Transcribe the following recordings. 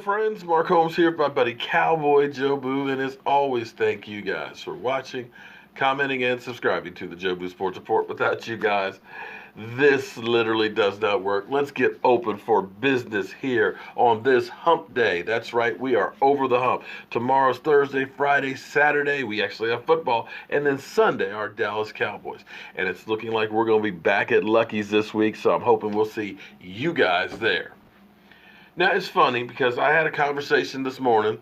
friends. Mark Holmes here with my buddy Cowboy Joe Boo. And as always, thank you guys for watching, commenting, and subscribing to the Joe Boo Sports Report. Without you guys, this literally does not work. Let's get open for business here on this hump day. That's right, we are over the hump. Tomorrow's Thursday, Friday, Saturday, we actually have football. And then Sunday, our Dallas Cowboys. And it's looking like we're going to be back at Lucky's this week, so I'm hoping we'll see you guys there. Now, it's funny because I had a conversation this morning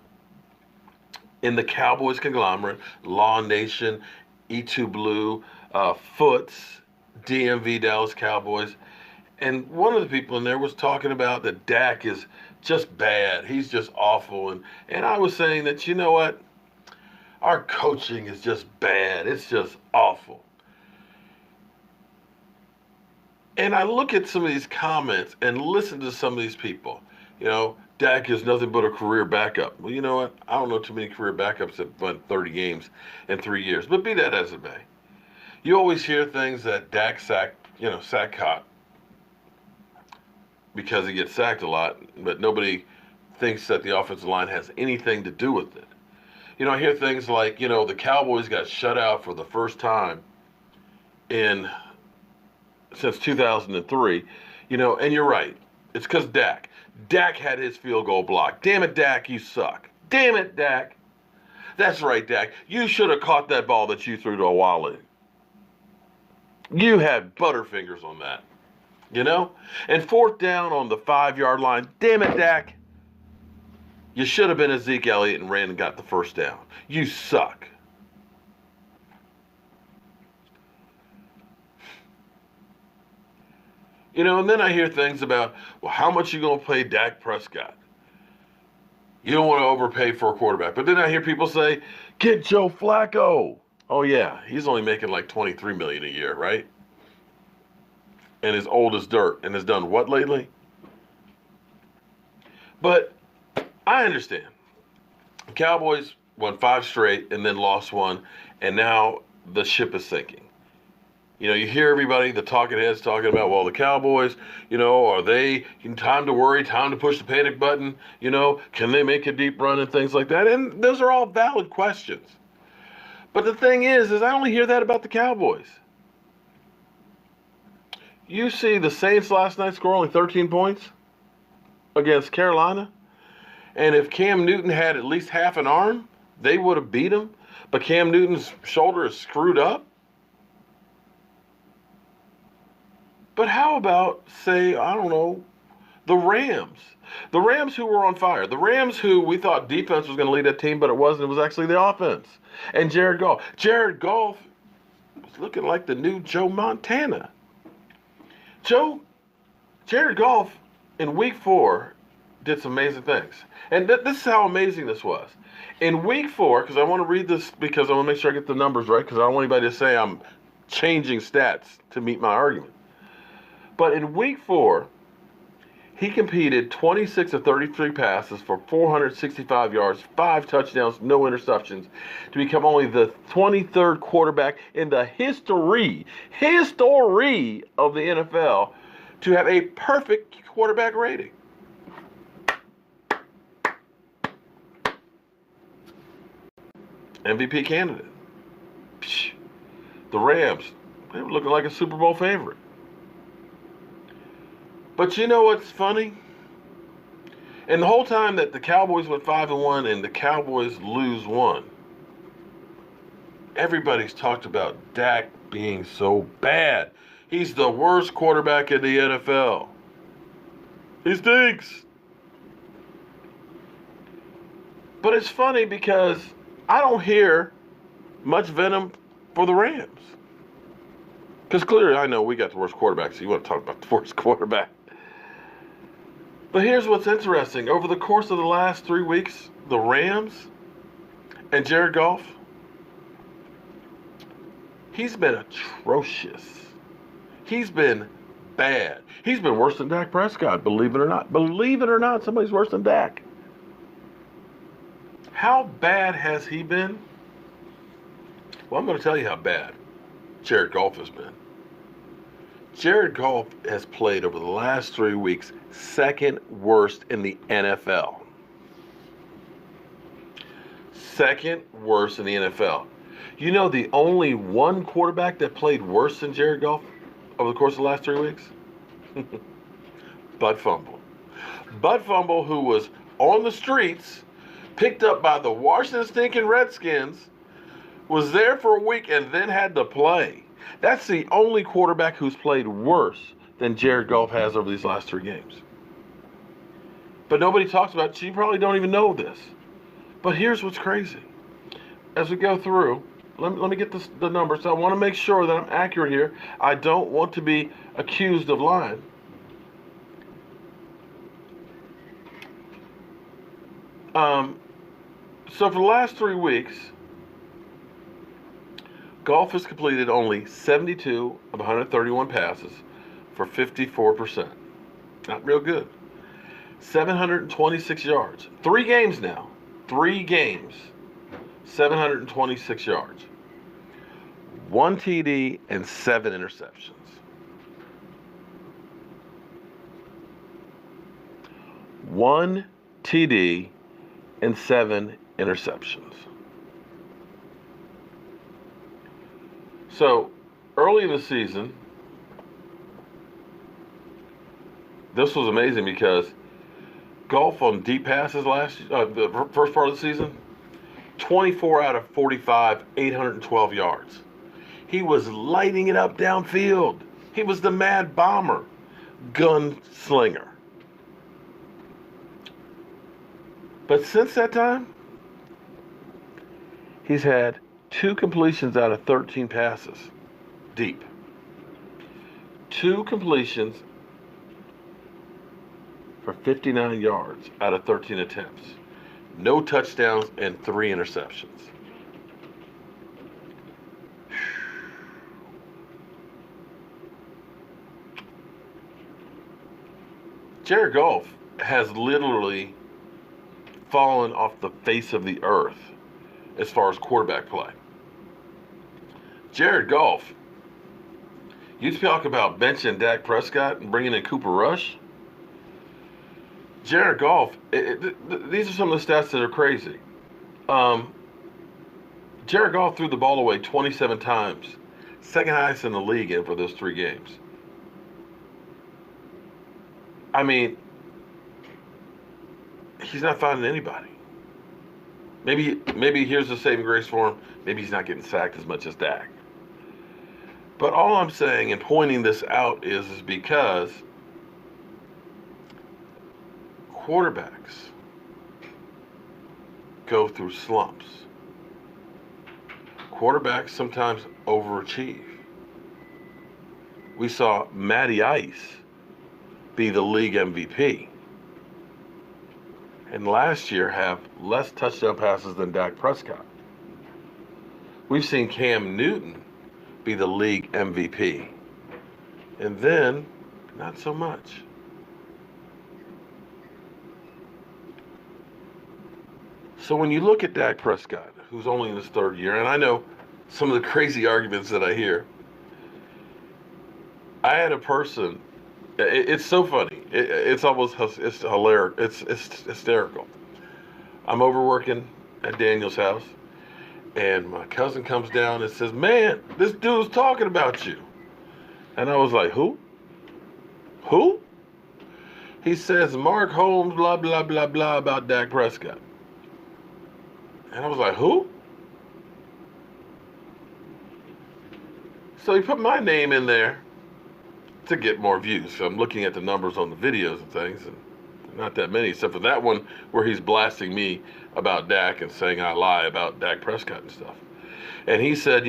in the Cowboys conglomerate, Law Nation, E2 Blue, Foots, DMV Dallas Cowboys, and one of the people in there was talking about that Dak is just bad. He's just awful. And I was saying that, you know what? Our coaching is just bad. It's just awful. And I look at some of these comments and listen to some of these people. You know, Dak is nothing but a career backup. Well, you know what? I don't know too many career backups that won 30 games in 3 years. But be that as it may, you always hear things that Dak sack caught because he gets sacked a lot, but nobody thinks that the offensive line has anything to do with it. You know, I hear things like, the Cowboys got shut out for the first time since 2003. And you're right. It's because Dak. Dak had his field goal blocked. Damn it, Dak, you suck. Damn it, Dak. That's right, Dak. You should have caught that ball that you threw to Awali. You had butterfingers on that. And fourth down on the 5-yard line. Damn it, Dak. You should have been a Zeke Elliott and ran and got the first down. You suck. And then I hear things about, well, how much you going to pay Dak Prescott? You don't want to overpay for a quarterback. But then I hear people say, get Joe Flacco. Oh, yeah, he's only making like $23 million a year, right? And is old as dirt and has done what lately? But I understand. Cowboys won 5 straight and then lost 1, and now the ship is sinking. You hear everybody, the talking heads, talking about, well, the Cowboys, are they time to worry, time to push the panic button? Can they make a deep run and things like that? And those are all valid questions. But the thing is I only hear that about the Cowboys. You see the Saints last night score only 13 points against Carolina. And if Cam Newton had at least half an arm, they would have beat him. But Cam Newton's shoulder is screwed up. But how about, say, I don't know, the Rams? The Rams who were on fire. The Rams who we thought defense was going to lead that team, but it wasn't. It was actually the offense. And Jared Goff. Jared Goff was looking like the new Joe Montana. Jared Goff in week 4 did some amazing things. And this is how amazing this was. In week 4, because I want to read this because I want to make sure I get the numbers right, because I don't want anybody to say I'm changing stats to meet my argument. But in week 4, he competed 26 of 33 passes for 465 yards, 5 touchdowns, no interceptions, to become only the 23rd quarterback in the history of the NFL to have a perfect quarterback rating. MVP candidate. The Rams, they were looking like a Super Bowl favorite. But you know what's funny? And the whole time that the Cowboys went 5-1 and the Cowboys lose 1, everybody's talked about Dak being so bad. He's the worst quarterback in the NFL. He stinks. But it's funny because I don't hear much venom for the Rams. Because clearly I know we got the worst quarterback, so you want to talk about the worst quarterback. But here's what's interesting. Over the course of the last 3 weeks, the Rams and Jared Goff, he's been atrocious. He's been bad. He's been worse than Dak Prescott, believe it or not. Believe it or not, somebody's worse than Dak. How bad has he been? Well, I'm going to tell you how bad Jared Goff has been. Jared Goff has played over the last 3 weeks second worst in the NFL. Second worst in the NFL. You know the only one quarterback that played worse than Jared Goff over the course of the last 3 weeks? Bud Fumble. Bud Fumble, who was on the streets, picked up by the Washington stinking Redskins, was there for a week and then had to play. That's the only quarterback who's played worse than Jared Goff has over these last 3 games. But nobody talks about it. You probably don't even know this. But here's what's crazy. As we go through, let me get the numbers. I want to make sure that I'm accurate here. I don't want to be accused of lying. So for the last 3 weeks, Goff has completed only 72 of 131 passes for 54%. Not real good. 726 yards. 3 games now. 3 games. 726 yards. 1 TD and 7 interceptions. One TD and 7 interceptions. So, early in the season, this was amazing because Goff on deep passes the first part of the season, 24 out of 45, 812 yards. He was lighting it up downfield. He was the mad bomber, gunslinger. But since that time, he's had 2 completions out of 13 passes, deep. 2 completions for 59 yards out of 13 attempts. No touchdowns and 3 interceptions. Jared Goff has literally fallen off the face of the earth as far as quarterback play. Jared Goff, you talk about benching Dak Prescott and bringing in Cooper Rush. Jared Goff, these are some of the stats that are crazy. Jared Goff threw the ball away 27 times, second highest in the league for those 3 games. I mean, he's not finding anybody. Maybe here's the saving grace for him. Maybe he's not getting sacked as much as Dak. But all I'm saying and pointing this out is because quarterbacks go through slumps. Quarterbacks sometimes overachieve. We saw Matty Ice be the league MVP. And last year have less touchdown passes than Dak Prescott. We've seen Cam Newton be the league MVP. And then, not so much. So when you look at Dak Prescott, who's only in his 3rd year, and I know some of the crazy arguments that I hear, I had a person, it's so funny, it's hilarious, it's hysterical. I'm over working at Daniel's house, and my cousin comes down and says, "Man, this dude's talking about you." And I was like, "Who? Who?" He says, "Mark Holmes, blah, blah, blah, blah, about Dak Prescott." And I was like, "Who?" So he put my name in there to get more views. So I'm looking at the numbers on the videos and things, and not that many, except for that one where he's blasting me about Dak and saying I lie about Dak Prescott and stuff. And he said,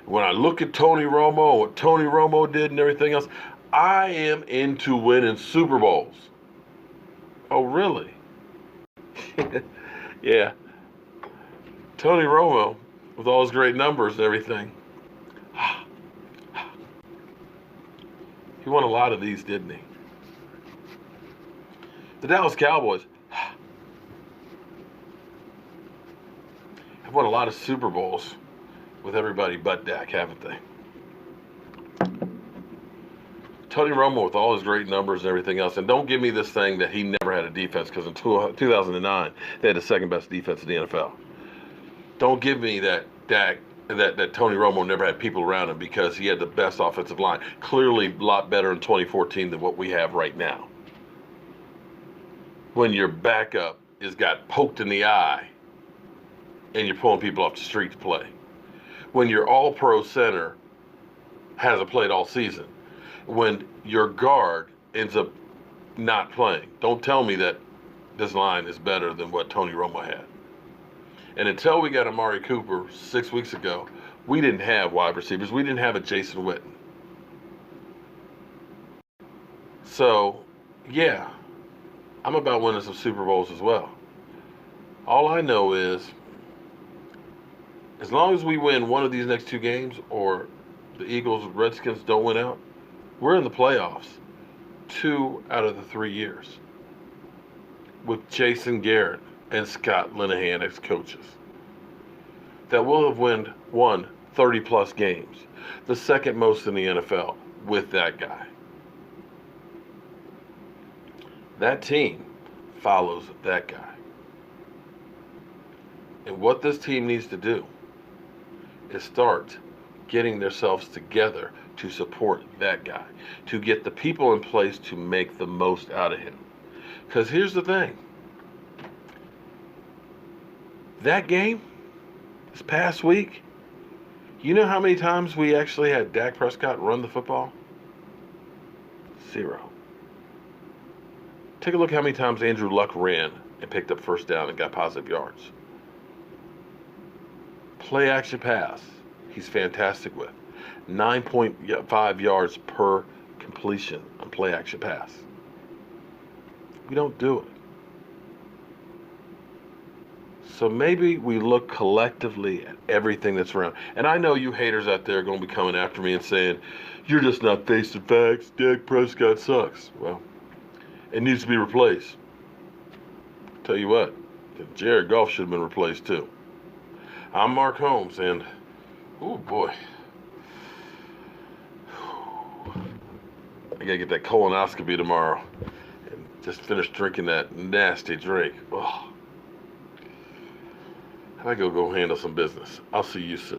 when I look at Tony Romo, what Tony Romo did and everything else, I am into winning Super Bowls. Oh, really? Yeah. Tony Romo, with all his great numbers and everything, he won a lot of these, didn't he? The Dallas Cowboys have won a lot of Super Bowls with everybody but Dak, haven't they? Tony Romo with all his great numbers and everything else. And don't give me this thing that he never had a defense, because in 2009, they had the 2nd best defense in the NFL. Don't give me that that Tony Romo never had people around him because he had the best offensive line. Clearly a lot better in 2014 than what we have right now. When your backup is got poked in the eye and you're pulling people off the street to play. When your all-pro center hasn't played all season. When your guard ends up not playing. Don't tell me that this line is better than what Tony Romo had. And until we got Amari Cooper 6 weeks ago, we didn't have wide receivers. We didn't have a Jason Witten. So, yeah, I'm about winning some Super Bowls as well. All I know is, as long as we win one of these next two games or the Eagles, Redskins don't win out, we're in the playoffs 2 out of the 3 years with Jason Garrett and Scott Linehan as coaches. That will have won 30-plus games, the second most in the NFL with that guy. That team follows that guy. And what this team needs to do is start getting themselves together to support that guy, to get the people in place to make the most out of him. Because here's the thing. That game, this past week, you know how many times we actually had Dak Prescott run the football? 0. Take a look how many times Andrew Luck ran and picked up first down and got positive yards. Play action pass, he's fantastic with. 9.5 yards per completion on play action pass. We don't do it. So maybe we look collectively at everything that's around. And I know you haters out there are going to be coming after me and saying, you're just not facing facts. Dak Prescott sucks. Well, it needs to be replaced. Tell you what, Jared Goff should have been replaced too. I'm Mark Holmes, and oh boy, I gotta get that colonoscopy tomorrow and just finish drinking that nasty drink. Oh. I gotta go handle some business. I'll see you soon.